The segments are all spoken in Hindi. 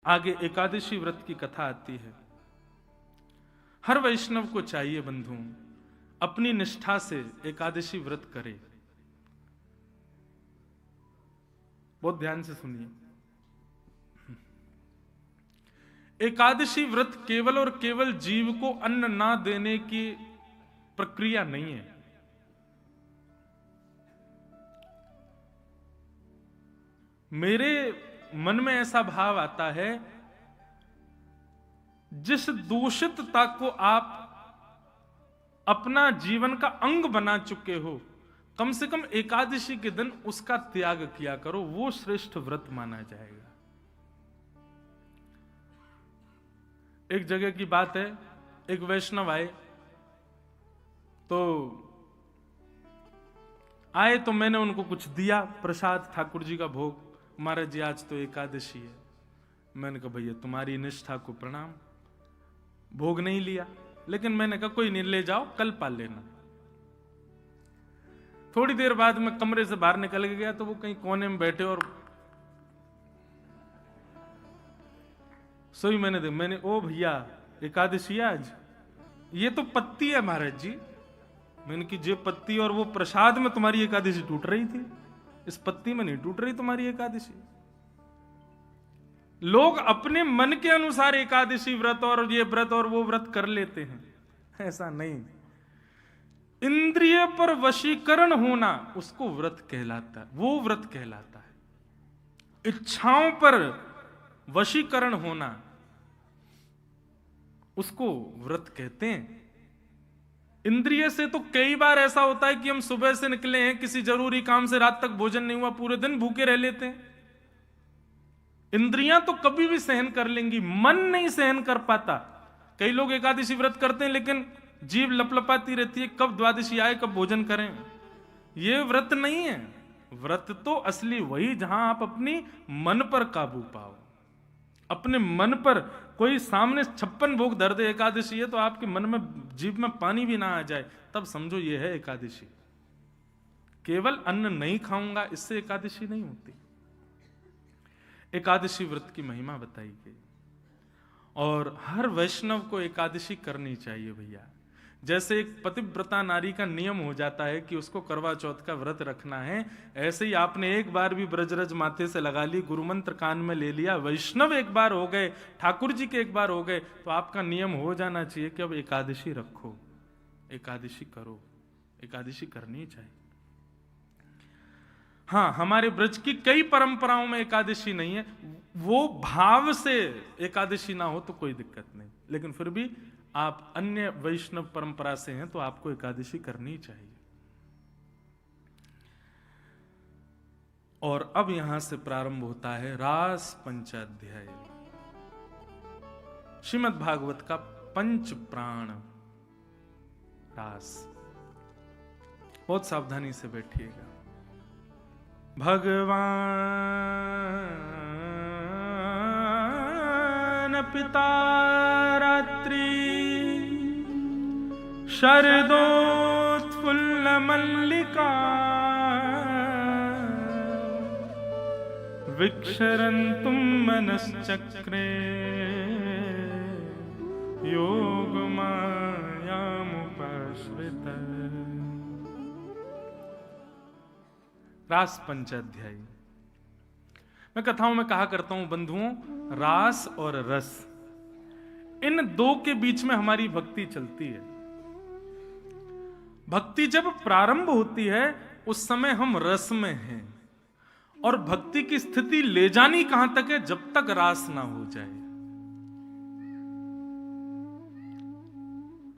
आगे एकादशी व्रत की कथा आती है। हर वैष्णव को चाहिए बंधु अपनी निष्ठा से एकादशी व्रत करे। बहुत ध्यान से सुनिए। एकादशी व्रत केवल और केवल जीव को अन्न ना देने की प्रक्रिया नहीं है। मेरे मन में ऐसा भाव आता है, जिस दूषितता को आप अपना जीवन का अंग बना चुके हो, कम से कम एकादशी के दिन उसका त्याग किया करो, वो श्रेष्ठ व्रत माना जाएगा। एक जगह की बात है, एक वैष्णव आए तो मैंने उनको कुछ दिया प्रसाद, ठाकुर जी का भोग। महाराज जी आज तो एकादशी है। मैंने कहा भैया तुम्हारी निष्ठा को प्रणाम, भोग नहीं लिया, लेकिन मैंने कहा कोई नहीं, ले जाओ कल पाल लेना। थोड़ी देर बाद मैं कमरे से बाहर निकल गया तो वो कहीं कोने में बैठे और सोई। मैंने ओ भैया एकादशी है आज? ये तो पत्ती है महाराज जी। मैंने कि जे पत्ती और वो प्रसाद में तुम्हारी एकादशी टूट रही थी, इस पत्ती में नहीं टूट रही तुम्हारी एकादशी। लोग अपने मन के अनुसार एकादशी व्रत और ये व्रत और वो व्रत कर लेते हैं, ऐसा नहीं। इंद्रिय पर वशीकरण होना उसको व्रत कहलाता है, वो व्रत कहलाता है। इच्छाओं पर वशीकरण होना उसको व्रत कहते हैं। इंद्रिय से तो कई बार ऐसा होता है कि हम सुबह से निकले हैं किसी जरूरी काम से, रात तक भोजन नहीं हुआ, पूरे दिन भूखे रह लेते हैं। इंद्रियां तो कभी भी सहन कर लेंगी, मन नहीं सहन कर पाता। कई लोग एकादशी व्रत करते हैं लेकिन जीभ लपलपाती रहती है, कब द्वादशी आए, कब भोजन करें। यह व्रत नहीं है। व्रत तो असली वही जहां आप अपनी मन पर काबू पाओ, अपने मन पर। कोई सामने 56 भोग धर दे, एकादशी है, तो आपके मन में जीभ में पानी भी ना आ जाए, तब समझो ये है एकादशी। केवल अन्न नहीं खाऊंगा इससे एकादशी नहीं होती। एकादशी व्रत की महिमा बताई गई और हर वैष्णव को एकादशी करनी चाहिए भैया। जैसे एक पतिव्रता नारी का नियम हो जाता है कि उसको करवा चौथ का व्रत रखना है, ऐसे ही आपने एक बार भी ब्रजरज माथे से लगा ली, गुरु मंत्र कान में ले लिया, वैष्णव एक बार हो गए, ठाकुर जी के एक बार हो गए, तो आपका नियम हो जाना चाहिए कि अब एकादशी रखो, एकादशी करो, एकादशी करनी चाहिए। हाँ, हमारे ब्रज की कई परंपराओं में एकादशी नहीं है, वो भाव से एकादशी ना हो तो कोई दिक्कत नहीं, लेकिन फिर भी आप अन्य वैष्णव परंपरा से हैं तो आपको एकादशी करनी चाहिए। और अब यहां से प्रारंभ होता है रास पंचाध्याय, श्रीमद् भागवत का पंच प्राण रास। बहुत सावधानी से बैठिएगा। भगवान पिता रात्रि शरदोत्फुल्ल मल्लिका विक्षरन्तुं मनश्चक्रे योगमायामुपश्रित। रास पंचाध्यायी। मैं कथाओं में कहा करता हूं बंधुओं, रास और रस, इन दो के बीच में हमारी भक्ति चलती है। भक्ति जब प्रारंभ होती है उस समय हम रस में हैं, और भक्ति की स्थिति ले जानी कहां तक है, जब तक रास ना हो जाए।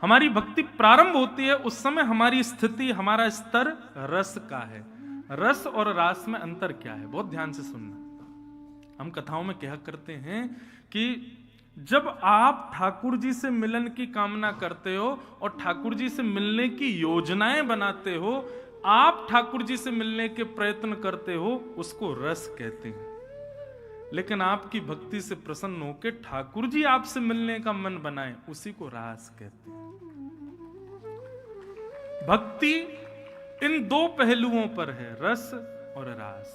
हमारी भक्ति प्रारंभ होती है उस समय हमारी स्थिति, हमारा स्तर रस का है। रस और रास में अंतर क्या है, बहुत ध्यान से सुनना। हम कथाओं में कहा करते हैं कि जब आप ठाकुर जी से मिलन की कामना करते हो और ठाकुर जी से मिलने की योजनाएं बनाते हो, आप ठाकुर जी से मिलने के प्रयत्न करते हो, उसको रस कहते हैं। लेकिन आपकी भक्ति से प्रसन्न होकर ठाकुर जी आपसे मिलने का मन बनाए, उसी को रास कहते हैं। भक्ति इन दो पहलुओं पर है, रस और रास।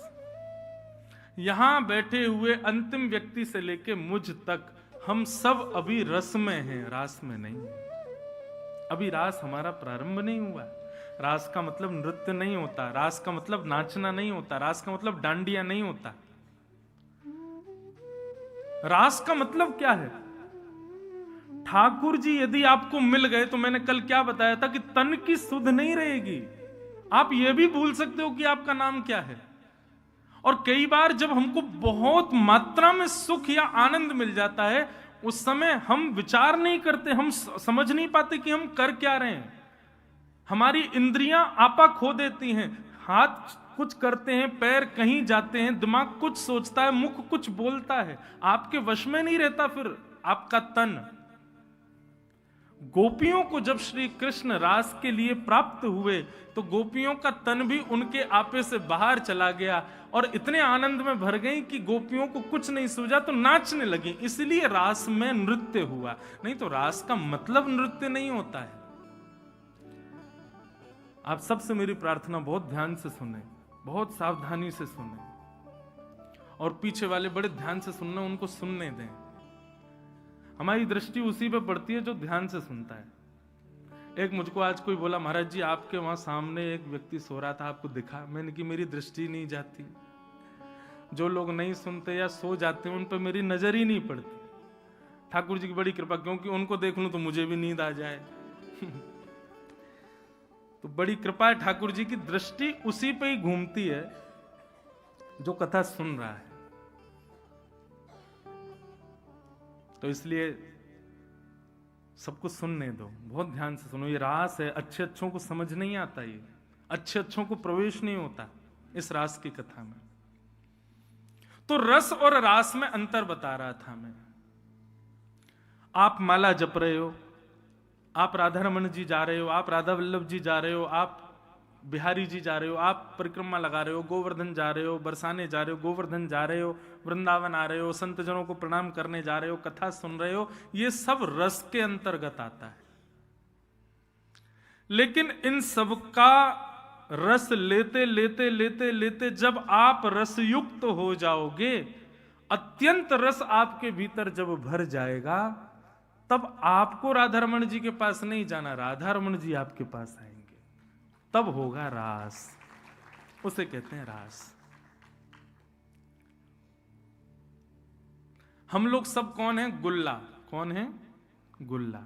यहां बैठे हुए अंतिम व्यक्ति से लेके मुझ तक हम सब अभी रस में हैं, रास में नहीं है। अभी रास हमारा प्रारंभ नहीं हुआ। रास का मतलब नृत्य नहीं होता, रास का मतलब नाचना नहीं होता, रास का मतलब डांडिया नहीं होता। रास का मतलब क्या है? ठाकुर जी यदि आपको मिल गए तो मैंने कल क्या बताया था कि तन की सुध नहीं रहेगी। आप यह भी भूल सकते हो कि आपका नाम क्या है। और कई बार जब हमको बहुत मात्रा में सुख या आनंद मिल जाता है, उस समय हम विचार नहीं करते, हम समझ नहीं पाते कि हम कर क्या रहे हैं। हमारी इंद्रियां आपा खो देती हैं, हाथ कुछ करते हैं, पैर कहीं जाते हैं, दिमाग कुछ सोचता है, मुख कुछ बोलता है, आपके वश में नहीं रहता फिर आपका तन। गोपियों को जब श्री कृष्ण रास के लिए प्राप्त हुए तो गोपियों का तन भी उनके आपे से बाहर चला गया और इतने आनंद में भर गई कि गोपियों को कुछ नहीं सूझा तो नाचने लगी। इसलिए रास में नृत्य हुआ, नहीं तो रास का मतलब नृत्य नहीं होता है। आप सबसे मेरी प्रार्थना, बहुत ध्यान से सुने, बहुत सावधानी से सुने और पीछे वाले बड़े ध्यान से सुनना, उनको सुनने दें। हमारी दृष्टि उसी पे पड़ती है जो ध्यान से सुनता है। एक मुझको आज कोई बोला, महाराज जी आपके वहां सामने एक व्यक्ति सो रहा था, आपको दिखा? मैंने कि मेरी दृष्टि नहीं जाती, जो लोग नहीं सुनते या सो जाते हैं उन पर मेरी नजर ही नहीं पड़ती। ठाकुर जी की बड़ी कृपा, क्योंकि उनको देख लूं तो मुझे भी नींद आ जाए। तो बड़ी कृपा है ठाकुर जी की, दृष्टि उसी पे ही घूमती है जो कथा सुन रहा है। तो इसलिए सबको सुनने दो, बहुत ध्यान से सुनो। ये रास है, अच्छे अच्छों को समझ नहीं आता, ये अच्छे अच्छों को प्रवेश नहीं होता इस रास की कथा में। तो रस और रास में अंतर बता रहा था मैं। आप माला जप रहे हो, आप राधा रमन जी जा रहे हो, आप राधा वल्लभ जी जा रहे हो, आप बिहारी जी जा रहे हो, आप परिक्रमा लगा रहे हो, गोवर्धन जा रहे हो, बरसाने जा रहे हो, गोवर्धन जा रहे हो, वृंदावन आ रहे हो, संत जनों को प्रणाम करने जा रहे हो, कथा सुन रहे हो, ये सब रस के अंतर्गत आता है। लेकिन इन सब का रस लेते लेते लेते लेते जब आप रसयुक्त हो जाओगे, अत्यंत रस आपके भीतर जब भर जाएगा, तब आपको राधा रमन जी के पास नहीं जाना, राधा रमन जी आपके पास आएंगे, तब होगा रास। उसे कहते हैं रास। हम लोग सब कौन है? गुल्ला। कौन है? गुल्ला।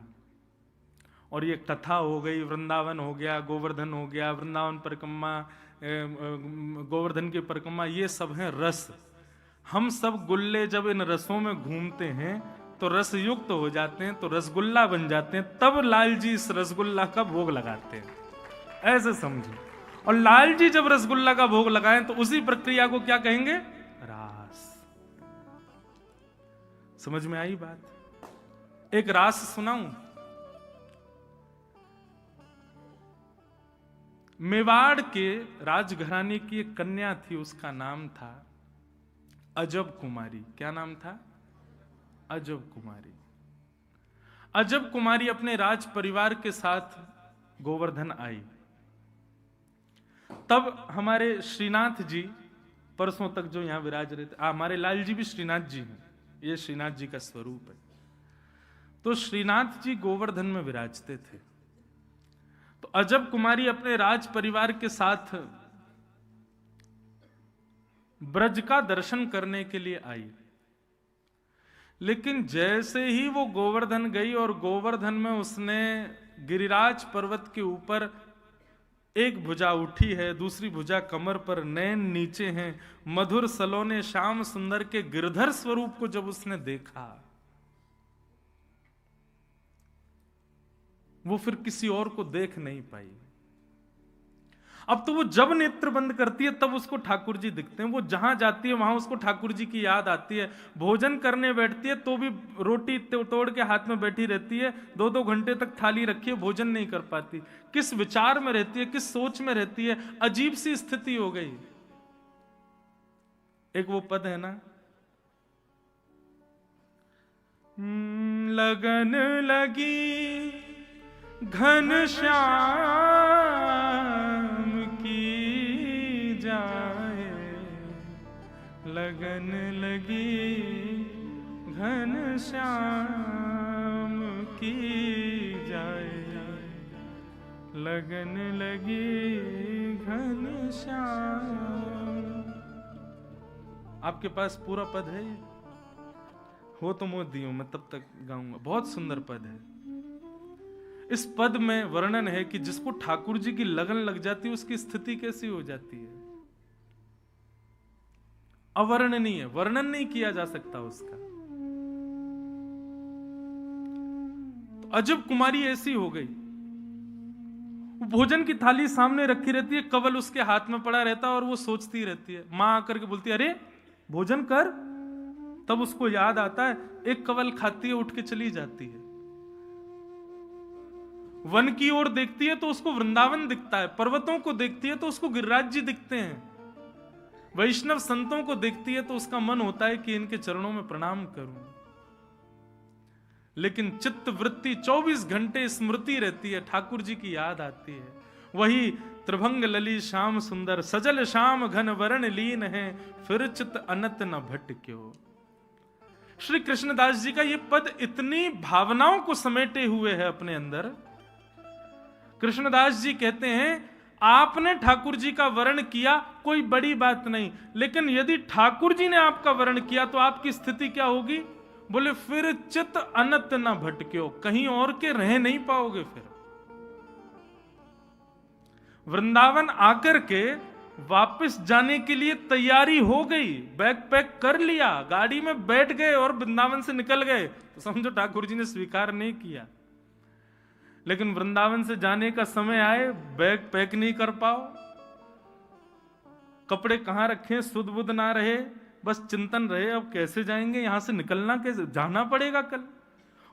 और ये कथा हो गई, वृंदावन हो गया, गोवर्धन हो गया, वृंदावन परिक्रमा, गोवर्धन की परिक्रमा, ये सब है रस। हम सब गुल्ले जब इन रसों में घूमते हैं तो रस युक्त हो जाते हैं, तो रसगुल्ला बन जाते हैं। तब लाल जी इस रसगुल्ला का भोग लगाते हैं, ऐसे समझो। और लाल जी जब रसगुल्ला का भोग लगाएं तो उसी प्रक्रिया को क्या कहेंगे? रास। समझ में आई बात? एक रास सुनाऊं। मेवाड़ के राजघराने की एक कन्या थी, उसका नाम था अजब कुमारी। क्या नाम था? अजब कुमारी। अजब कुमारी अपने राज परिवार के साथ गोवर्धन आई। तब हमारे श्रीनाथ जी, परसों तक जो यहां विराज रहे थे, हमारे लाल जी भी श्रीनाथ जी हैं, ये श्रीनाथ जी का स्वरूप है। तो श्रीनाथ जी गोवर्धन में विराजते थे। तो अजब कुमारी अपने राज परिवार के साथ ब्रज का दर्शन करने के लिए आई। लेकिन जैसे ही वो गोवर्धन गई और गोवर्धन में उसने गिरिराज पर्वत के ऊपर एक भुजा उठी है, दूसरी भुजा कमर पर, नैन नीचे हैं, मधुर सलोने श्याम सुंदर के गिरधर स्वरूप को जब उसने देखा, वो फिर किसी और को देख नहीं पाई। अब तो वो जब नेत्र बंद करती है तब उसको ठाकुर जी दिखते हैं। वो जहां जाती है वहां उसको ठाकुर जी की याद आती है। भोजन करने बैठती है तो भी रोटी तोड़ के हाथ में बैठी रहती है, 2-2 घंटे तक थाली रखी है, भोजन नहीं कर पाती। किस विचार में रहती है, किस सोच में रहती है, अजीब सी स्थिति हो गई। एक वो पद है ना, लगन लगी घन श्याम की जाए, लगन लगी घन श्याम की जाए, लगन लगी घन श्याम। आपके पास पूरा पद है? हो तो मुझे दियो, मैं तब तक गाऊंगा। बहुत सुंदर पद है। इस पद में वर्णन है कि जिसको ठाकुर जी की लगन लग जाती है उसकी स्थिति कैसी हो जाती है, अवर्णनीय, वर्णन नहीं किया जा सकता उसका। तो अजब कुमारी ऐसी हो गई, भोजन की थाली सामने रखी रहती है, कवल उसके हाथ में पड़ा रहता है और वो सोचती रहती है। मां आकर के बोलती है, अरे भोजन कर। तब उसको याद आता है, एक कवल खाती है, उठ के चली जाती है। वन की ओर देखती है तो उसको वृंदावन दिखता है, पर्वतों को देखती है तो उसको गिरिराज जी दिखते हैं, वैष्णव संतों को देखती है तो उसका मन होता है कि इनके चरणों में प्रणाम करूं। लेकिन चित्त वृत्ति 24 घंटे स्मृति रहती है, ठाकुर जी की याद आती है। वही त्रिभंग लली श्याम सुंदर, सजल श्याम घन वरण लीन है, फिर चित्त अनत न भटक्यो। श्री कृष्णदास जी का ये पद इतनी भावनाओं को समेटे हुए है अपने अंदर। कृष्णदास जी कहते हैं, आपने ठाकुर जी का वर्ण किया कोई बड़ी बात नहीं, लेकिन यदि ठाकुर जी ने आपका वर्ण किया तो आपकी स्थिति क्या होगी? बोले फिर चित्त अनत न भटक्यो, कहीं और के रह नहीं पाओगे। फिर वृंदावन आकर के वापस जाने के लिए तैयारी हो गई, बैग पैक कर लिया, गाड़ी में बैठ गए और वृंदावन से निकल गए, तो समझो ठाकुर जी ने स्वीकार नहीं किया। लेकिन वृंदावन से जाने का समय आए, बैग पैक नहीं कर पाओ, कपड़े कहां रखें सुध बुध ना रहे, बस चिंतन रहे अब कैसे जाएंगे, यहां से निकलना कैसे, जाना पड़ेगा कल।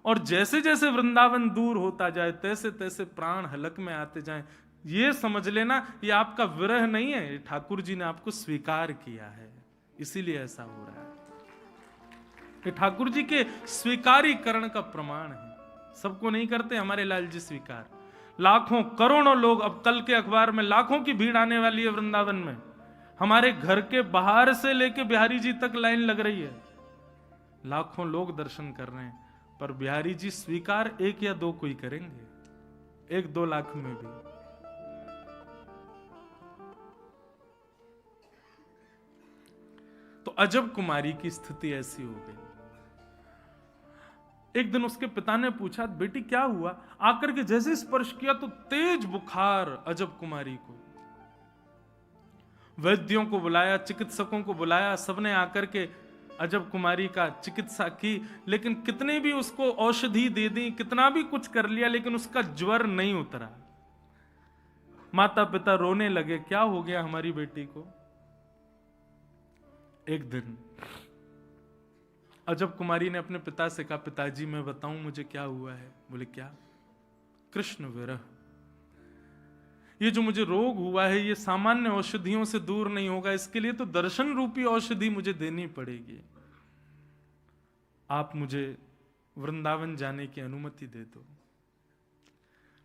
और जैसे जैसे वृंदावन दूर होता जाए तैसे तैसे प्राण हलक में आते जाएं। ये समझ लेना, ये आपका विरह नहीं है, ठाकुर जी ने आपको स्वीकार किया है, इसीलिए ऐसा हो रहा है। ये ठाकुर जी के स्वीकारीकरण का प्रमाण है। सबको नहीं करते हमारे लाल जी स्वीकार। लाखों करोड़ों लोग, अब कल के अखबार में लाखों की भीड़ आने वाली है वृंदावन में। हमारे घर के बाहर से लेके बिहारी जी तक लाइन लग रही है, लाखों लोग दर्शन कर रहे हैं। पर बिहारी जी स्वीकार 1 या 2 कोई करेंगे, 1-2 लाख में भी। तो अजब कुमारी की स्थिति ऐसी हो गई। एक दिन उसके पिता ने पूछा, बेटी क्या हुआ? आकर के जैसे स्पर्श किया तो तेज बुखार अजब कुमारी को। वैद्यों को बुलाया, चिकित्सकों को बुलाया, सबने आकर के अजब कुमारी का चिकित्सा की, लेकिन कितने भी उसको औषधि दे दी, कितना भी कुछ कर लिया, लेकिन उसका ज्वर नहीं उतरा। माता पिता रोने लगे, क्या हो गया हमारी बेटी को? एक दिन अजब कुमारी ने अपने पिता से कहा, पिताजी मैं बताऊं मुझे क्या हुआ है? बोले क्या? कृष्ण विरह। ये जो मुझे रोग हुआ है ये सामान्य औषधियों से दूर नहीं होगा, इसके लिए तो दर्शन रूपी औषधि मुझे देनी पड़ेगी। आप मुझे वृंदावन जाने की अनुमति दे दो।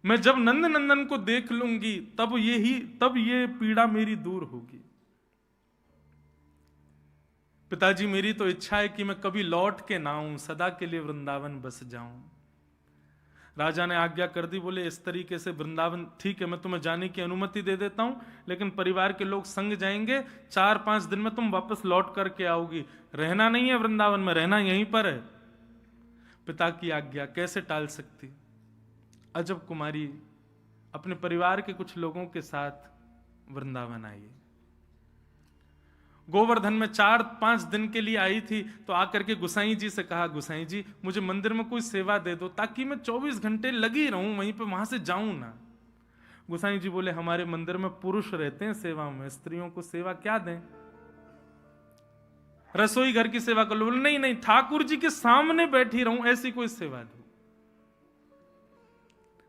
मैं जब नंद नंदन को देख लूंगी तब ये पीड़ा मेरी दूर होगी। पिताजी मेरी तो इच्छा है कि मैं कभी लौट के ना आऊं, सदा के लिए वृंदावन बस जाऊं। राजा ने आज्ञा कर दी, बोले इस तरीके से वृंदावन ठीक है, मैं तुम्हें जाने की अनुमति दे देता हूं, लेकिन परिवार के लोग संग जाएंगे, 4-5 दिन में तुम वापस लौट करके आओगी, रहना नहीं है वृंदावन में, रहना यहीं पर है। पिता की आज्ञा कैसे टाल सकती? अजब कुमारी अपने परिवार के कुछ लोगों के साथ वृंदावन आई। गोवर्धन में 4-5 दिन के लिए आई थी, तो आकर के गुसाई जी से कहा, गुसाई जी मुझे मंदिर में कोई सेवा दे दो ताकि मैं 24 घंटे लगी रहूं वहीं पे, वहां से जाऊं ना। गुसाई जी बोले, हमारे मंदिर में पुरुष रहते हैं सेवा में, स्त्रियों को सेवा क्या दें? रसोई घर की सेवा कर लो। बोले नहीं नहीं, ठाकुर जी के सामने बैठी रहूं ऐसी कोई सेवा दो।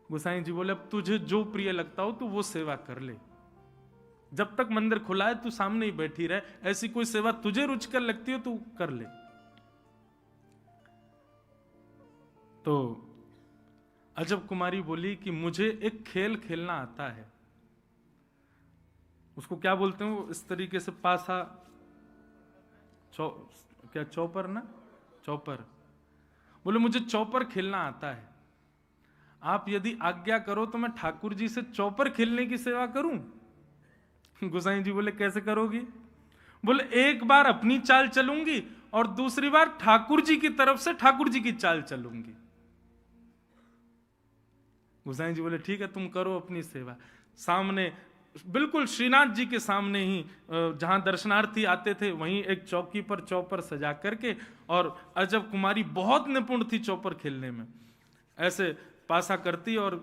गुसाई जी बोले, अब तुझे जो प्रिय लगता हो तू वो सेवा कर ले, जब तक मंदिर खुला है तू सामने ही बैठी रहे, ऐसी कोई सेवा तुझे रुचिकर लगती हो तू कर ले। तो अजब कुमारी बोली कि मुझे एक खेल खेलना आता है। उसको क्या बोलते हैं? इस तरीके से पासा क्या चौपर ना, चौपर। बोले मुझे चौपर खेलना आता है, आप यदि आज्ञा करो तो मैं ठाकुर जी से चौपर खेलने की सेवा करूं। गोसाई जी बोले कैसे करोगी? बोले एक बार अपनी चाल चलूंगी और दूसरी बार ठाकुर जी की तरफ से ठाकुर जी की चाल चलूंगी। गोसाई जी बोले ठीक है, तुम करो अपनी सेवा। सामने बिल्कुल श्रीनाथ जी के सामने ही जहां दर्शनार्थी आते थे वहीं एक चौकी पर चौपर सजा करके, और अजब कुमारी बहुत निपुण थी चौपर खेलने में, ऐसे पासा करती और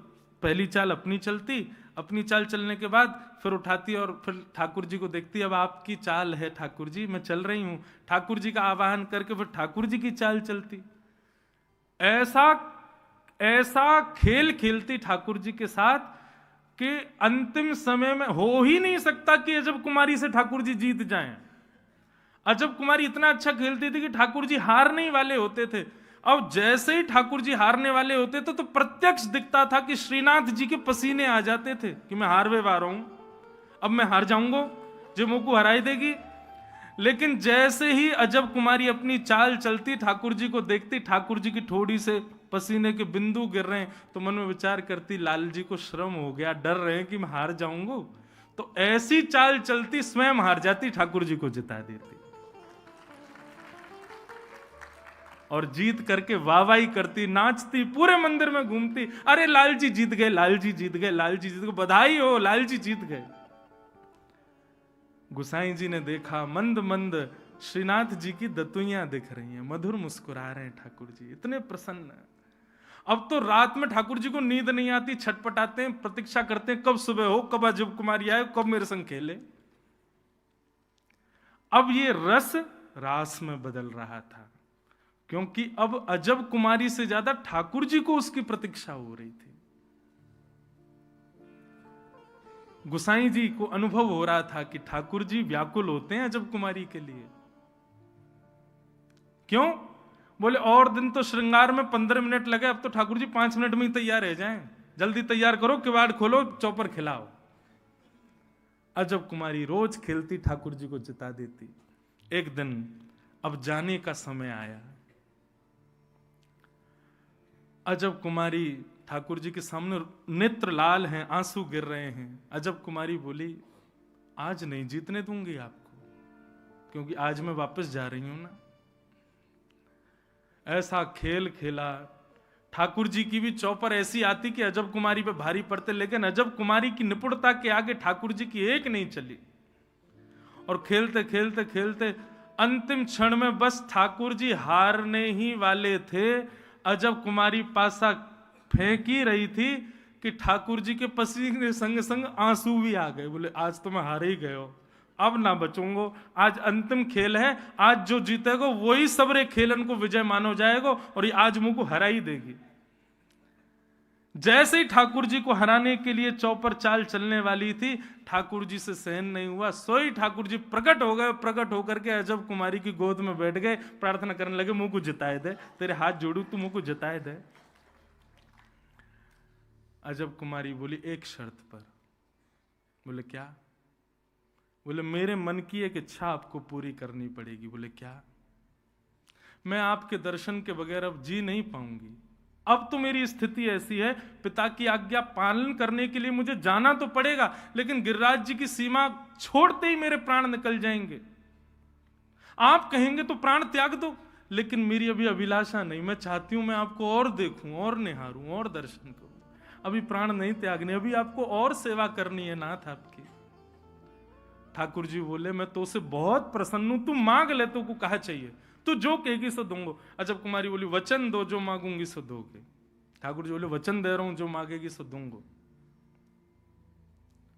पहली चाल अपनी चलती, अपनी चाल चलने के बाद फिर उठाती और फिर ठाकुर जी को देखती, अब आपकी चाल है ठाकुर जी, मैं चल रही हूं। ठाकुर जी का आवाहन करके फिर ठाकुर जी की चाल चलती। ऐसा ऐसा खेल खेलती ठाकुर जी के साथ कि अंतिम समय में हो ही नहीं सकता कि अजब कुमारी से ठाकुर जी जीत जाएं। अजब कुमारी इतना अच्छा खेलती थी कि ठाकुर जी हारने ही वाले होते थे। अब जैसे ही ठाकुर जी हारने वाले होते थे तो प्रत्यक्ष दिखता था कि श्रीनाथ जी के पसीने आ जाते थे कि मैं हारवे वाला हूं, अब मैं हार जाऊंगा, जो मुझको हराई देगी। लेकिन जैसे ही अजब कुमारी अपनी चाल चलती, ठाकुर जी को देखती, ठाकुर जी की ठोड़ी से पसीने के बिंदु गिर रहे हैं, तो मन में विचार करती लाल जी को श्रम हो गया, डर रहे हैं कि मैं हार जाऊंगा। तो ऐसी चाल चलती, स्वयं हार जाती, ठाकुर जी को जिता देती और जीत करके वाहवाही करती, नाचती, पूरे मंदिर में घूमती, अरे लाल जी जीत गए, लाल जी जीत गए, लाल जी जीत गए, बधाई हो, लाल जी जीत गए। गुसाई जी ने देखा मंद मंद श्रीनाथ जी की दतुइयां दिख रही हैं, मधुर मुस्कुरा रहे हैं ठाकुर जी, इतने प्रसन्न। अब तो रात में ठाकुर जी को नींद नहीं आती, छटपटाते हैं, प्रतीक्षा करते हैं कब सुबह हो, कब अजब कुमारी आए, कब मेरे संग खेले। अब ये रस रास में बदल रहा था, क्योंकि अब अजब कुमारी से ज्यादा ठाकुर जी को उसकी प्रतीक्षा हो रही थी। गुसाई जी को अनुभव हो रहा था कि ठाकुर जी व्याकुल होते हैं अजब कुमारी के लिए। क्यों? बोले और दिन तो श्रृंगार में 15 मिनट लगे, अब तो ठाकुर जी 5 मिनट में ही तैयार रह जाएं, जल्दी तैयार करो, किवाड़ खोलो, चौपर खिलाओ। अजब कुमारी रोज खेलती, ठाकुर जी को जिता देती। एक दिन अब जाने का समय आया। अजब कुमारी ठाकुर जी के सामने नेत्र लाल हैं, आंसू गिर रहे हैं। अजब कुमारी बोली आज नहीं जीतने दूंगी आपको, क्योंकि आज मैं वापस जा रही हूं ना। ऐसा खेल खेला, ठाकुर जी की भी चौपर ऐसी आती कि अजब कुमारी पे भारी पड़ते, लेकिन अजब कुमारी की निपुणता के आगे ठाकुर जी की एक नहीं चली। और खेलते खेलते खेलते अंतिम क्षण में बस ठाकुर जी हारने ही वाले थे, अजब कुमारी पासा फेंक ही रही थी कि ठाकुर जी के पसीने के संग संग आंसू भी आ गए। बोले आज तो मैं हार ही गए हो, अब ना बचूंगो, आज अंतिम खेल है, आज जो जीतेगा वही सबरे खेलन को विजय मानो जाएगा और ये आज मुझको हरा ही देगी। जैसे ही ठाकुर जी को हराने के लिए चौपर चाल चलने वाली थी, ठाकुर जी से सहन नहीं हुआ, सोई ठाकुर जी प्रकट हो गए। प्रकट होकर के अजब कुमारी की गोद में बैठ गए, प्रार्थना करने लगे मुंह को जिताए दे, तेरे हाथ जोड़ू तू मुंह को जिताए दे। अजब कुमारी बोली एक शर्त पर। बोले क्या? बोले मेरे मन की एक इच्छा आपको पूरी करनी पड़ेगी। बोले क्या? मैं आपके दर्शन के बगैर अब जी नहीं पाऊंगी। अब तो मेरी स्थिति ऐसी है, पिता की आज्ञा पालन करने के लिए मुझे जाना तो पड़ेगा, लेकिन गिरिराज जी की सीमा छोड़ते ही मेरे प्राण निकल जाएंगे। आप कहेंगे तो प्राण त्याग दो, लेकिन मेरी अभी अभिलाषा नहीं। मैं चाहती हूं मैं आपको और देखूं और निहारूं और दर्शन करूं। अभी प्राण नहीं त्यागने, अभी आपको और सेवा करनी है नाथ आपकी। ठाकुर जी बोले मैं तो से बहुत प्रसन्न हूं, तू मांग ले, तो को कहा चाहिए, तू जो कहेगी सो दूंगो। अजब कुमारी बोली वचन दो, जो मांगूंगी सो दोगे। ठाकुर जी बोले वचन दे रहा हूं, जो मांगेगी सो दूंगो।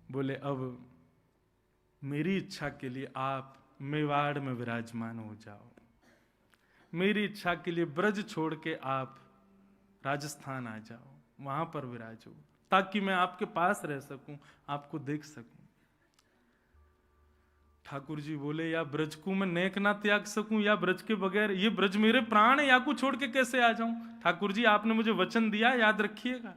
बोले अब मेरी इच्छा के लिए आप मेवाड़ में विराजमान हो जाओ, मेरी इच्छा के लिए ब्रज छोड़ के आप राजस्थान आ जाओ, वहां पर विराजो, ताकि मैं आपके पास रह सकूं, आपको देख सकूं। ठाकुर जी बोले या ब्रज को मैं नेक ना त्याग सकूं, या ब्रज के बगैर, ये ब्रज मेरे प्राण है, या को छोड़ के कैसे आ जाऊं? ठाकुर जी आपने मुझे वचन दिया, याद रखिएगा।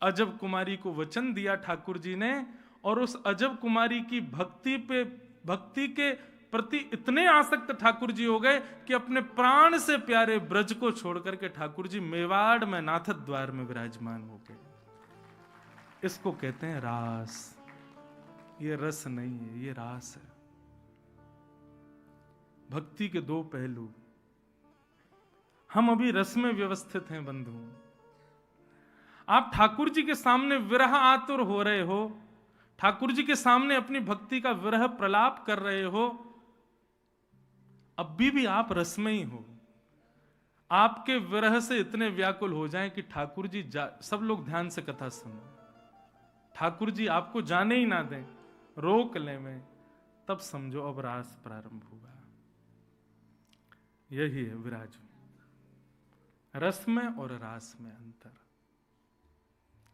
अजब कुमारी को वचन दिया ठाकुर जी ने, और उस अजब कुमारी की भक्ति पे भक्ति के प्रति इतने आसक्त ठाकुर जी हो गए कि अपने प्राण से प्यारे ब्रज को छोड़ करके ठाकुर जी मेवाड़ में नाथ द्वार में विराजमान हो गए। इसको कहते हैं रास। ये रस नहीं है, ये रास है। भक्ति के दो पहलू। हम अभी रस में व्यवस्थित हैं बंधु। आप ठाकुर जी के सामने विरह आतुर हो रहे हो, ठाकुर जी के सामने अपनी भक्ति का विरह प्रलाप कर रहे हो, अब भी आप रस में ही हो। आपके विरह से इतने व्याकुल हो जाएं कि ठाकुर जी सब लोग ध्यान से कथा सुनो, ठाकुर जी आपको जाने ही ना दें, रोक ले में, तब समझो अब रास प्रारंभ हुआ। यही है विराज, रस में और रास में अंतर,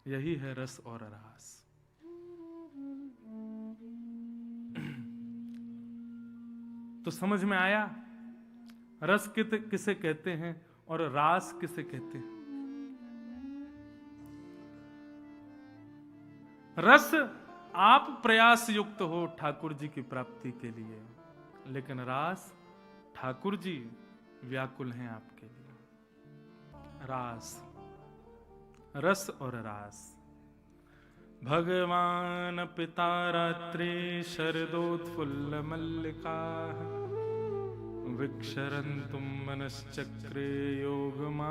यही है रस और रास। तो समझ में आया रस किसे कहते हैं और रास किसे कहते हैं। रस आप प्रयास युक्त हो ठाकुर जी की प्राप्ति के लिए, लेकिन रास ठाकुर जी व्याकुल हैं आपके लिए। रास, रस और रास। भगवान पिता रात्रि शरदोत्फुल्ल मल्लिका विक्षरन्तुम मनश्चक्रे योगमायामुपाश्रित।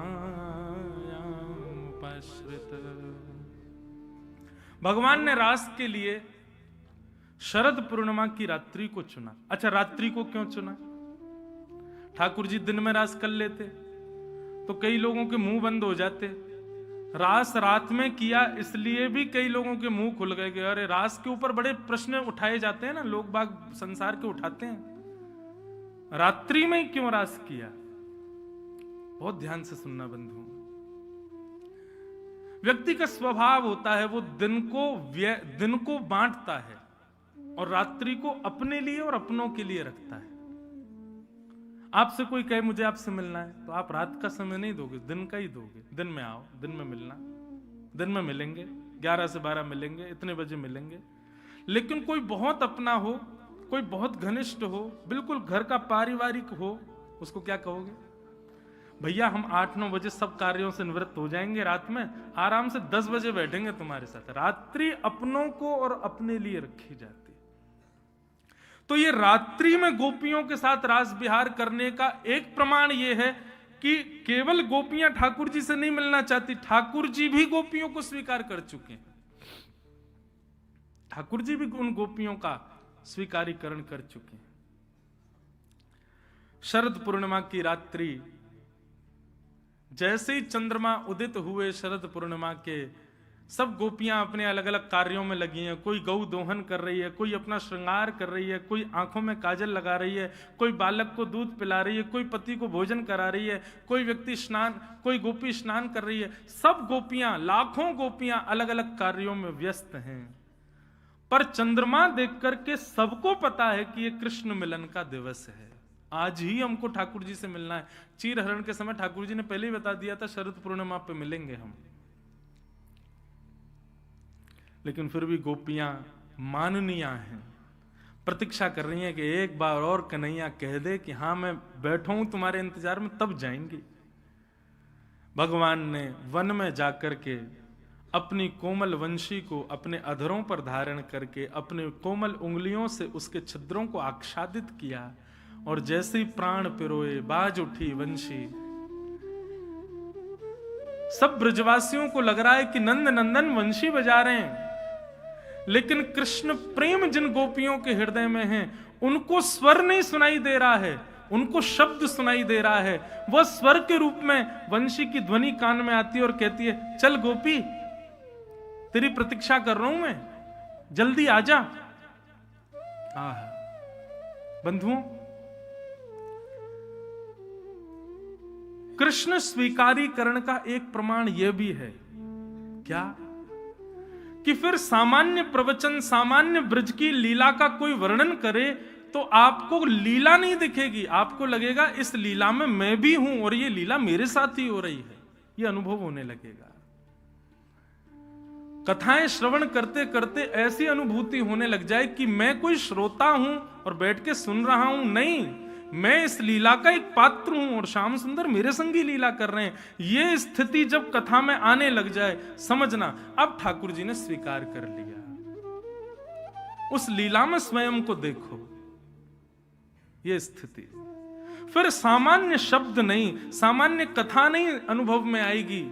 भगवान ने रास के लिए शरद पूर्णिमा की रात्रि को चुना। अच्छा, रात्रि को क्यों चुना? ठाकुर जी दिन में रास कर लेते तो कई लोगों के मुंह बंद हो जाते। रास रात में किया इसलिए भी कई लोगों के मुंह खुल गए कि अरे रास के ऊपर बड़े प्रश्न उठाए जाते हैं ना, लोग बाग संसार के उठाते हैं, रात्रि में क्यों रास किया? बहुत ध्यान से सुनना बंधु। व्यक्ति का स्वभाव होता है वो दिन को बांटता है और रात्रि को अपने लिए और अपनों के लिए रखता है। आपसे कोई कहे मुझे आपसे मिलना है तो आप रात का समय नहीं दोगे, दिन का ही दोगे। दिन में आओ, दिन में मिलना, दिन में मिलेंगे, 11 से 12 मिलेंगे, इतने बजे मिलेंगे। लेकिन कोई बहुत अपना हो, कोई बहुत घनिष्ठ हो, बिल्कुल घर का पारिवारिक हो, उसको क्या कहोगे? भैया हम 8-9 बजे सब कार्यों से निवृत्त हो जाएंगे, रात में आराम से 10 बजे बैठेंगे तुम्हारे साथ। रात्रि अपनों को और अपने लिए रखी जाती। तो ये रात्रि में गोपियों के साथ रास विहार करने का एक प्रमाण ये है कि केवल गोपियां ठाकुर जी से नहीं मिलना चाहती, ठाकुर जी भी गोपियों को स्वीकार कर चुके हैं। ठाकुर जी भी उन गोपियों का स्वीकारीकरण कर चुके हैं। शरद पूर्णिमा की रात्रि, जैसे ही चंद्रमा उदित हुए शरद पूर्णिमा के, सब गोपियां अपने अलग अलग कार्यों में लगी हैं। कोई गौ दोहन कर रही है, कोई अपना श्रृंगार कर रही है, कोई आंखों में काजल लगा रही है, कोई बालक को दूध पिला रही है, कोई पति को भोजन करा रही है, कोई व्यक्ति स्नान, कोई गोपी स्नान कर रही है। सब गोपियां, लाखों गोपियां अलग अलग कार्यों में व्यस्त हैं। पर चंद्रमा देख करके सबको पता है कि यह कृष्ण मिलन का दिवस है, आज ही हमको ठाकुर जी से मिलना है। चीर हरण के समय ठाकुर जी ने पहले ही बता दिया था शरद पूर्णिमा पे मिलेंगे हम। लेकिन फिर भी गोपियां माननीय हैं, प्रतीक्षा कर रही हैं कि एक बार और कन्हैया कह दे कि हाँ मैं बैठा हूं तुम्हारे इंतजार में, तब जाएंगी। भगवान ने वन में जाकर के अपनी कोमल वंशी को अपने अधरों पर धारण करके अपने कोमल उंगलियों से उसके छिद्रों को आच्छादित किया, और जैसे ही प्राण पिरोए बाज उठी वंशी। सब ब्रजवासियों को लग रहा है कि नंद नंदन वंशी बजा रहे हैं, लेकिन कृष्ण प्रेम जिन गोपियों के हृदय में है उनको स्वर नहीं सुनाई दे रहा है, उनको शब्द सुनाई दे रहा है। वह स्वर के रूप में वंशी की ध्वनि कान में आती है और कहती है, चल गोपी तेरी प्रतीक्षा कर रहा हूं मैं, जल्दी आजा। बंधुओं, कृष्ण स्वीकारीकरण का एक प्रमाण यह भी है क्या कि फिर सामान्य प्रवचन, सामान्य ब्रज की लीला का कोई वर्णन करे तो आपको लीला नहीं दिखेगी, आपको लगेगा इस लीला में मैं भी हूं और ये लीला मेरे साथ ही हो रही है, ये अनुभव होने लगेगा। कथाएं श्रवण करते करते ऐसी अनुभूति होने लग जाए कि मैं कोई श्रोता हूं और बैठ के सुन रहा हूं, नहीं, मैं इस लीला का एक पात्र हूं और श्याम सुंदर मेरे संगी लीला कर रहे हैं। यह स्थिति जब कथा में आने लग जाए, समझना अब ठाकुर जी ने स्वीकार कर लिया। उस लीला में स्वयं को देखो, यह स्थिति। फिर सामान्य शब्द नहीं, सामान्य कथा नहीं अनुभव में आएगी।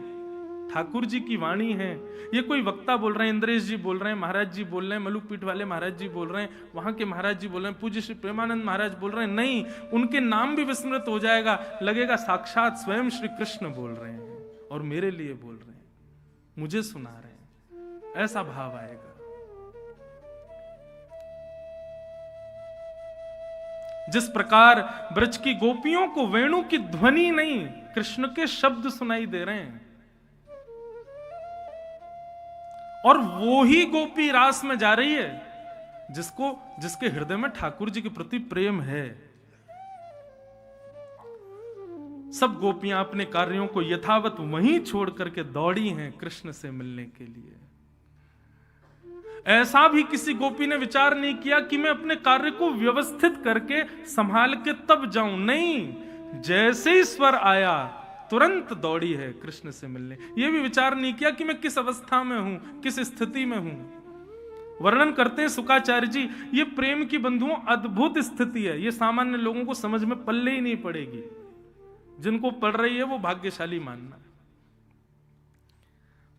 ठाकुर जी की वाणी है। ये कोई वक्ता बोल रहे हैं, इंद्रेश जी बोल रहे हैं, महाराज जी बोल रहे हैं, मलुक पीठ वाले महाराज जी बोल रहे हैं, वहां के महाराज जी बोल रहे हैं, पूज्य श्री प्रेमानंद महाराज बोल रहे हैं, नहीं, उनके नाम भी विस्मृत हो जाएगा, लगेगा साक्षात स्वयं श्री कृष्ण बोल रहे हैं और मेरे लिए बोल रहे हैं, मुझे सुना रहे हैं, ऐसा भाव आएगा। जिस प्रकार ब्रज की गोपियों को वेणु की ध्वनि नहीं, कृष्ण के शब्द सुनाई दे रहे हैं, और वो ही गोपी रास में जा रही है जिसके हृदय में ठाकुर जी के प्रति प्रेम है। सब गोपियां अपने कार्यों को यथावत वहीं छोड़ करके दौड़ी हैं कृष्ण से मिलने के लिए। ऐसा भी किसी गोपी ने विचार नहीं किया कि मैं अपने कार्य को व्यवस्थित करके संभाल के तब जाऊं, नहीं, जैसे ही स्वर आया तुरंत दौड़ी है कृष्ण से मिलने। यह भी विचार नहीं किया कि मैं किस अवस्था में हूं, किस स्थिति में हूं। वर्णन करते हैं शुकाचार्य जी, ये प्रेम की बंधुओं अद्भुत स्थिति है, ये सामान्य लोगों को समझ में पल्ले ही नहीं पड़ेगी। जिनको पड़ रही है वो भाग्यशाली मानना।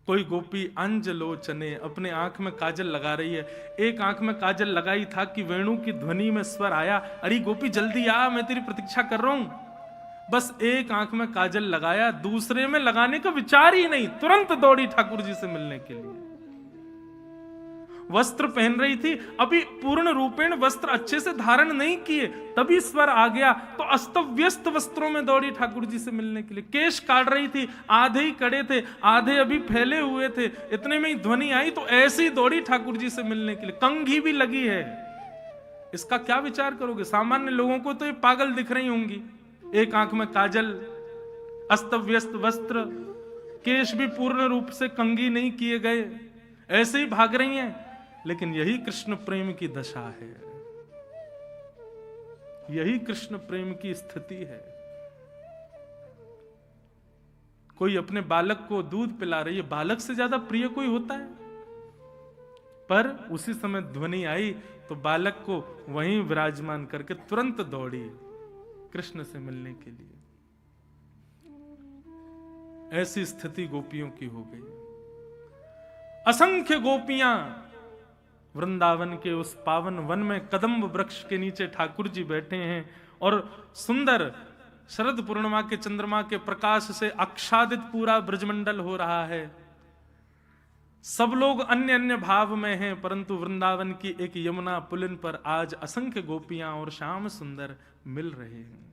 कोई गोपी अंजलोचने अपने आंख में काजल लगा रही है, एक आंख में काजल लगाई था कि वेणु की ध्वनि में स्वर आया, अरे गोपी जल्दी आ, मैं तेरी प्रतीक्षा कर रहा हूं। बस एक आंख में काजल लगाया, दूसरे में लगाने का विचार ही नहीं, तुरंत दौड़ी ठाकुर जी से मिलने के लिए। वस्त्र पहन रही थी, अभी पूर्ण रूपेण वस्त्र अच्छे से धारण नहीं किए, तभी स्वर आ गया तो अस्त व्यस्त वस्त्रों में दौड़ी ठाकुर जी से मिलने के लिए। केश काट रही थी, आधे ही कड़े थे, आधे अभी फैले हुए थे, इतने में ही ध्वनि आई तो ऐसे ही दौड़ी ठाकुर जी से मिलने के लिए। कंघी भी लगी है, इसका क्या विचार करोगे? सामान्य लोगों को तो ये पागल दिख रही होंगी, एक आंख में काजल, अस्त व्यस्त वस्त्र, केश भी पूर्ण रूप से कंघी नहीं किए गए, ऐसे ही भाग रही हैं। लेकिन यही कृष्ण प्रेम की दशा है, यही कृष्ण प्रेम की स्थिति है। कोई अपने बालक को दूध पिला रही है, बालक से ज्यादा प्रिय कोई होता है? पर उसी समय ध्वनि आई तो बालक को वहीं विराजमान करके तुरंत दौड़ी कृष्ण से मिलने के लिए। ऐसी स्थिति गोपियों की हो गई। असंख्य गोपियां वृंदावन के उस पावन वन में कदम्ब वृक्ष के नीचे ठाकुर जी बैठे हैं और सुंदर शरद पूर्णिमा के चंद्रमा के प्रकाश से आच्छादित पूरा ब्रजमंडल हो रहा है। सब लोग अन्य अन्य भाव में हैं, परंतु वृंदावन की एक यमुना पुलिन पर आज असंख्य गोपियां और श्याम सुंदर मिल रहे हैं।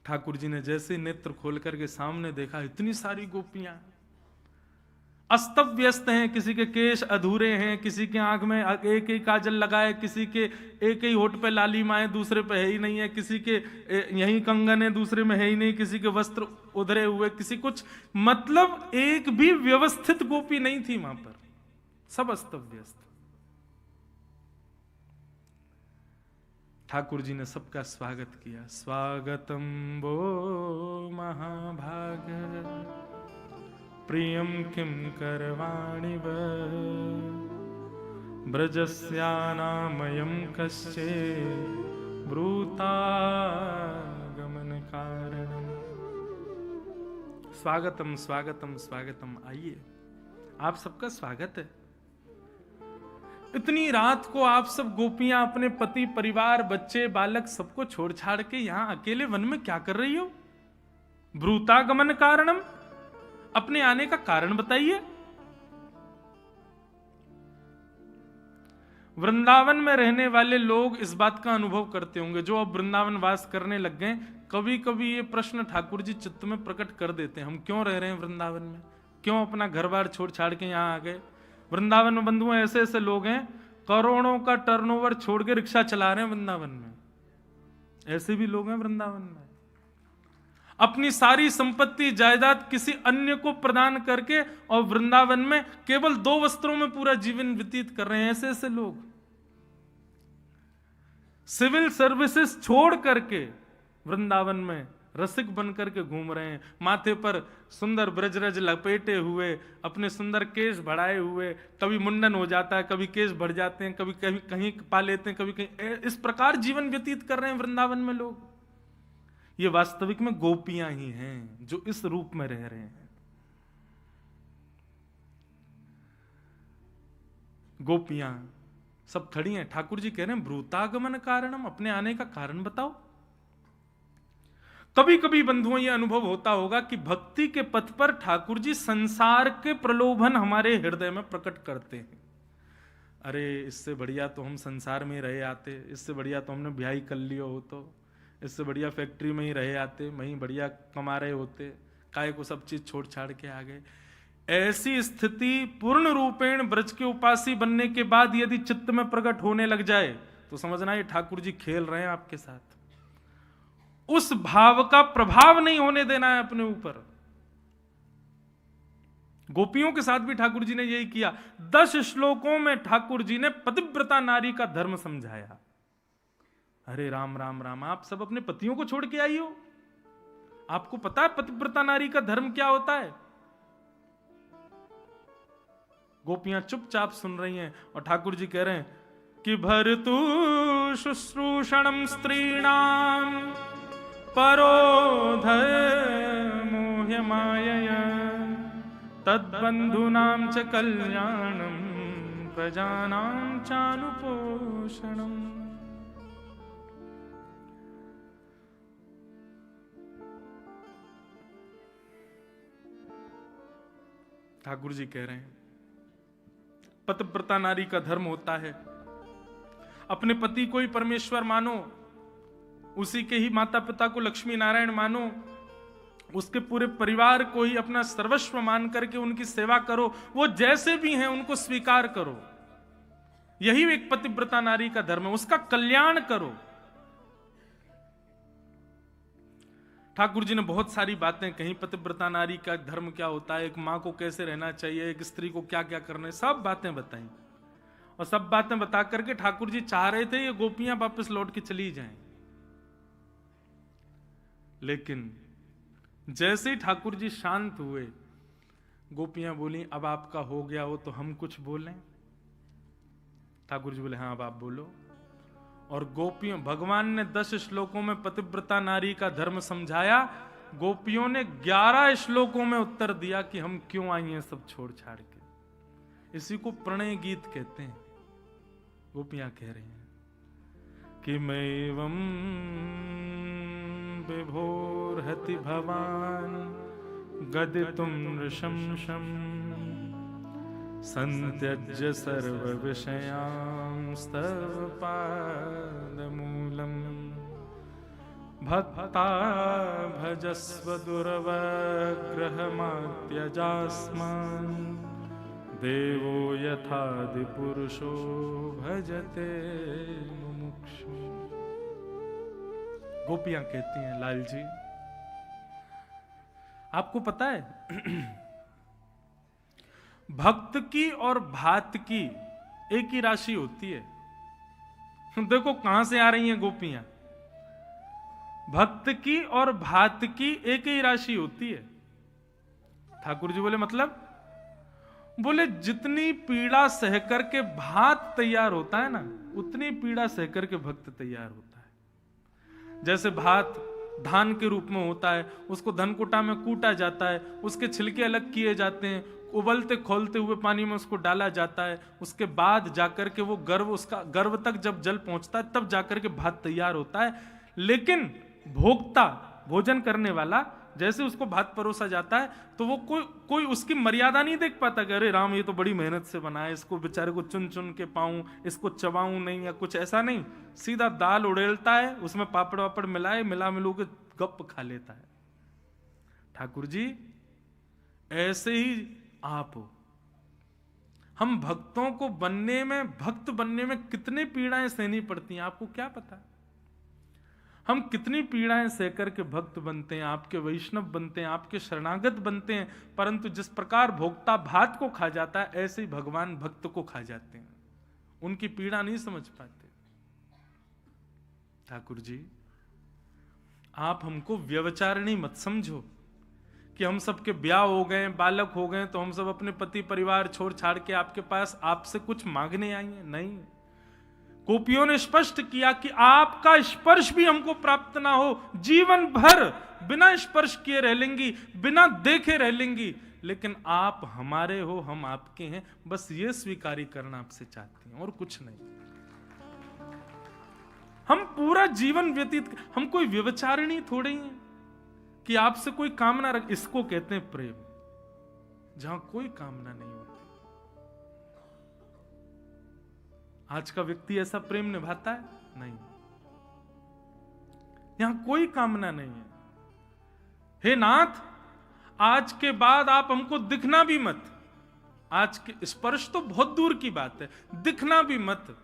ठाकुर जी ने जैसे नेत्र खोल करके सामने देखा, इतनी सारी गोपियां अस्त व्यस्त हैं, किसी के केश अधूरे हैं, किसी के आंख में एक ही काजल लगाए, किसी के एक ही होठ पे लाली माए, दूसरे पे है ही नहीं है, किसी के यही कंगन है, दूसरे में है ही नहीं, किसी के वस्त्र उधरे हुए, किसी कुछ, मतलब एक भी व्यवस्थित गोपी नहीं थी वहां पर, सब अस्त व्यस्त। ठाकुर जी ने सबका स्वागत किया। स्वागतम वो महाभाग प्रियम किम करवाणि ब्रजस्यानामयं कश्चे ब्रूतागमन कारणम। स्वागतम स्वागतम स्वागतम, आइए, आप सबका स्वागत है। इतनी रात को आप सब गोपियां अपने पति परिवार बच्चे बालक सबको छोड़ छाड़ के यहां अकेले वन में क्या कर रही हो? ब्रूतागमन कारणम, अपने आने का कारण बताइए। वृंदावन में रहने वाले लोग इस बात का अनुभव करते होंगे, जो अब वृंदावन वास करने लग गए, कभी कभी ये प्रश्न ठाकुर जी चित्त में प्रकट कर देते हैं, हम क्यों रह रहे हैं वृंदावन में, क्यों अपना घर बार छोड़ छाड़ के यहां आ गए। वृंदावन में बंधुओं ऐसे ऐसे लोग हैं, करोड़ों का टर्नओवर छोड़ के रिक्शा चला रहे हैं वृंदावन में, ऐसे भी लोग हैं वृंदावन में। अपनी सारी संपत्ति जायदाद किसी अन्य को प्रदान करके और वृंदावन में केवल 2 वस्त्रों में पूरा जीवन व्यतीत कर रहे हैं। ऐसे ऐसे लोग सिविल सर्विसेज छोड़ करके वृंदावन में रसिक बन करके घूम रहे हैं, माथे पर सुंदर ब्रजरज लपेटे हुए, अपने सुंदर केश बढ़ाए हुए, कभी मुंडन हो जाता है, कभी केश बढ़ जाते हैं, कभी कहीं कहीं पा लेते हैं, कभी कहीं, इस प्रकार जीवन व्यतीत कर रहे हैं वृंदावन में लोग। ये वास्तविक में गोपियां ही हैं जो इस रूप में रह रहे हैं। गोपियां सब खड़ी हैं। ठाकुर जी कह रहे हैं ब्रूतागमन कारणम, अपने आने का कारण बताओ। कभी कभी बंधुओं ये अनुभव होता होगा कि भक्ति के पथ पर ठाकुर जी संसार के प्रलोभन हमारे हृदय में प्रकट करते हैं। अरे इससे बढ़िया तो हम संसार में ही रहे आते, इससे बढ़िया तो हमने ब्याह कर लियो हो, तो इससे बढ़िया फैक्ट्री में ही रहे आते, वहीं बढ़िया कमा रहे होते, काय को सब चीज छोड़ छाड़ के आ गए। ऐसी स्थिति पूर्ण रूपेण ब्रज के उपासी बनने के बाद यदि चित्त में प्रकट होने लग जाए तो समझना ये ठाकुर जी खेल रहे हैं आपके साथ। उस भाव का प्रभाव नहीं होने देना है अपने ऊपर। गोपियों के साथ भी ठाकुर जी ने यही किया। 10 श्लोकों में ठाकुर जी ने पतिव्रता नारी का धर्म समझाया। अरे राम राम राम, आप सब अपने पतियों को छोड़ के आई हो, आपको पता है पतिव्रता नारी का धर्म क्या होता है? गोपियां चुपचाप सुन रही हैं और ठाकुर जी कह रहे हैं कि भर्तु शुश्रूषणम स्त्रीणाम परो धर्मो मायया तद्बंधूनां च कल्याणम प्रजानां चानुपोषणम। ठाकुर जी कह रहे हैं पतिव्रता नारी का धर्म होता है अपने पति को ही परमेश्वर मानो, उसी के ही माता पिता को लक्ष्मी नारायण मानो, उसके पूरे परिवार को ही अपना सर्वस्व मान करके उनकी सेवा करो, वो जैसे भी हैं उनको स्वीकार करो। यही एक पतिव्रता नारी का धर्म है, उसका कल्याण करो। ठाकुर जी ने बहुत सारी बातें कही, पतिव्रता नारी का धर्म क्या होता है, एक मां को कैसे रहना चाहिए, एक स्त्री को क्या क्या करना है, सब बातें बताई। और सब बातें बता करके ठाकुर जी चाह रहे थे ये गोपियां वापस लौट के चली जाएं, लेकिन जैसे ही ठाकुर जी शांत हुए, गोपियां बोली अब आपका हो गया हो तो हम कुछ बोलें। ठाकुर जी बोले हाँ अब आप बोलो। और गोपियों, भगवान ने 10 श्लोकों में पतिव्रता नारी का धर्म समझाया, गोपियों ने 11 श्लोकों में उत्तर दिया कि हम क्यों आई हैं सब छोड़ छाड़ के। इसी को प्रणय गीत कहते हैं। गोपियां कह रही हैं कि मैवं विभोर्हति भवान गदितुं नृशंसं संत्यज्य सर्व विषयांस्तव पादमूलम् भक्ता भजस्व दुर्वग्रहमात्यजास्मान् देवो यथादिपुरुषो भजते मुमुक्षु। गोपियां कहती हैं लाल जी आपको पता है भक्त की और भात की एक ही राशि होती है। देखो कहां से आ रही हैं गोपियां। भक्त की और भात की एक ही राशि होती है। ठाकुर जी बोले मतलब, बोले जितनी पीड़ा सहकर के भात तैयार होता है ना, उतनी पीड़ा सहकर के भक्त तैयार होता है। जैसे भात धान के रूप में होता है, उसको धनकुटा में कूटा जाता है, उसके छिलके अलग किए जाते हैं, उबलते खोलते हुए पानी में उसको डाला जाता है, उसके बाद जाकर के वो गर्भ, उसका गर्भ तक जब जल पहुंचता है तब जाकर के भात तैयार होता है। लेकिन भोक्ता, भोजन करने वाला, जैसे उसको भात परोसा जाता है तो वो कोई उसकी मर्यादा नहीं देख पाता कि अरे राम ये तो बड़ी मेहनत से बना है, इसको बेचारे को चुन चुन के पाऊं, इसको चबाऊं नहीं, या कुछ ऐसा नहीं। सीधा दाल उड़ेलता है, उसमें पापड़ वापड़ मिलाए, मिला मिलू के गप खा लेता है। ठाकुर जी ऐसे ही आप हो। हम भक्तों को बनने में, भक्त बनने में कितने पीड़ाएं सहनी पड़ती हैं आपको क्या पता। हम कितनी पीड़ाएं सहकर के भक्त बनते हैं, आपके वैष्णव बनते हैं, आपके शरणागत बनते हैं, परंतु जिस प्रकार भोक्ता भात को खा जाता है ऐसे ही भगवान भक्त को खा जाते हैं, उनकी पीड़ा नहीं समझ पाते। ठाकुर जी, आप हमको व्यभिचारिणी मत समझो कि हम सबके ब्याह हो गए, बालक हो गए, तो हम सब अपने पति परिवार छोड़ छाड़ के आपके पास आपसे कुछ मांगने आई हैं। नहीं, गोपियों ने स्पष्ट किया कि आपका स्पर्श भी हमको प्राप्त ना हो, जीवन भर बिना स्पर्श किए रह लेंगी, बिना देखे रह लेंगी, लेकिन आप हमारे हो, हम आपके हैं, बस ये स्वीकारी करना आपसे चाहती हैं और कुछ नहीं। हम पूरा जीवन व्यतीत, हम कोई व्यभिचारिणी थोड़े ही हैं कि आपसे कोई कामना रख। इसको कहते हैं प्रेम, जहां कोई कामना नहीं होती। आज का व्यक्ति ऐसा प्रेम निभाता है? नहीं, यहां कोई कामना नहीं है। हे नाथ, आज के बाद आप हमको दिखना भी मत। आज के स्पर्श तो बहुत दूर की बात है, दिखना भी मत,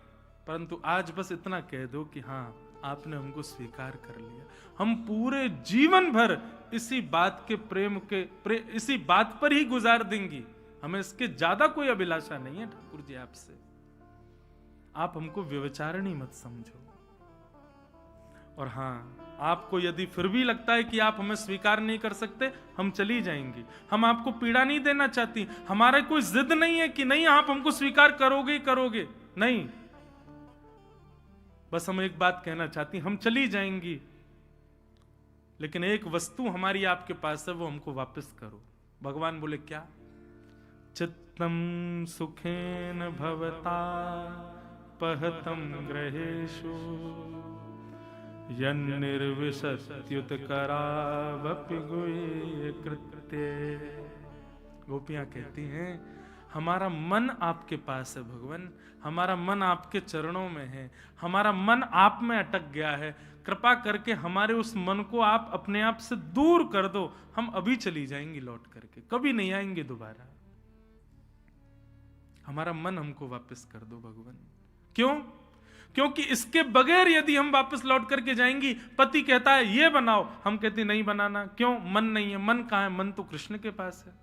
परंतु आज बस इतना कह दो कि हां, आपने हमको स्वीकार कर लिया। हम पूरे जीवन भर इसी बात के इसी बात पर ही गुजार देंगी। हमें इसके ज्यादा कोई अभिलाषा नहीं है ठाकुर जी आपसे। आप हमको व्यभिचारिणी मत समझो। और हां, आपको यदि फिर भी लगता है कि आप हमें स्वीकार नहीं कर सकते, हम चली जाएंगी। हम आपको पीड़ा नहीं देना चाहती, हमारा कोई जिद नहीं है कि नहीं आप हमको स्वीकार करोगे ही करोगे, नहीं। बस हम एक बात कहना चाहती, हम चली जाएंगी, लेकिन एक वस्तु हमारी आपके पास है, वो हमको वापस करो। भगवान बोले क्या? चित्तम सुखेन भवता पहतम ग्रहेषु यन्निर्विशत्युत करावपि गुह्य कृत्ये। गोपियां कहती हैं, हमारा मन आपके पास है भगवान, हमारा मन आपके चरणों में है, हमारा मन आप में अटक गया है, कृपा करके हमारे उस मन को आप अपने आप से दूर कर दो। हम अभी चली जाएंगी लौट करके, कभी नहीं आएंगे दोबारा। हमारा मन हमको वापस कर दो भगवान। क्यों? क्योंकि इसके बगैर यदि हम वापस लौट करके जाएंगी, पति कहता है ये बनाओ, हम कहते नहीं बनाना। क्यों? मन नहीं है। मन कहां है? मन तो कृष्ण के पास है।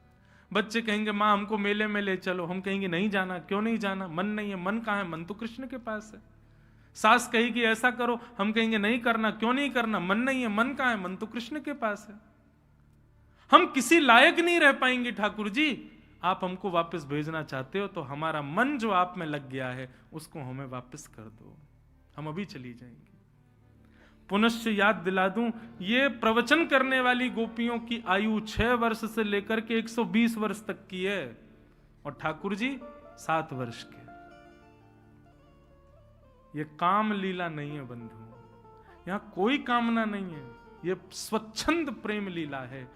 बच्चे कहेंगे माँ हमको मेले में ले चलो, हम कहेंगे नहीं जाना। क्यों नहीं जाना? मन नहीं है। मन कहां है? मन तो कृष्ण के पास है। सास कहेगी ऐसा करो, हम कहेंगे नहीं करना। क्यों नहीं करना? मन नहीं है। मन कहां है? मन तो कृष्ण के पास है। हम किसी लायक नहीं रह पाएंगे ठाकुर जी। आप हमको वापस भेजना चाहते हो तो हमारा मन जो आप में लग गया है उसको हमें वापस कर दो, हम अभी चली जाएंगे। पुनश्च याद दिला दूं, ये प्रवचन करने वाली गोपियों की आयु 6 वर्ष से लेकर के 120 वर्ष तक की है, और ठाकुर जी 7 वर्ष के। ये काम लीला नहीं है बंधु, यहां कोई कामना नहीं है, ये स्वच्छंद प्रेम लीला है।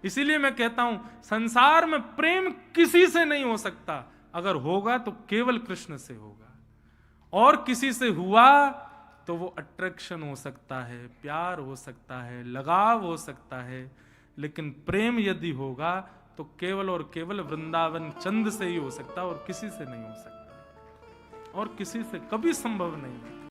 इसीलिए मैं कहता हूं, संसार में प्रेम किसी से नहीं हो सकता। अगर होगा तो केवल कृष्ण से होगा, और किसी से हुआ तो वो अट्रैक्शन हो सकता है, प्यार हो सकता है, लगाव हो सकता है, लेकिन प्रेम यदि होगा तो केवल और केवल वृंदावन चंद से ही हो सकता है, और किसी से नहीं हो सकता, और किसी से कभी संभव नहीं है।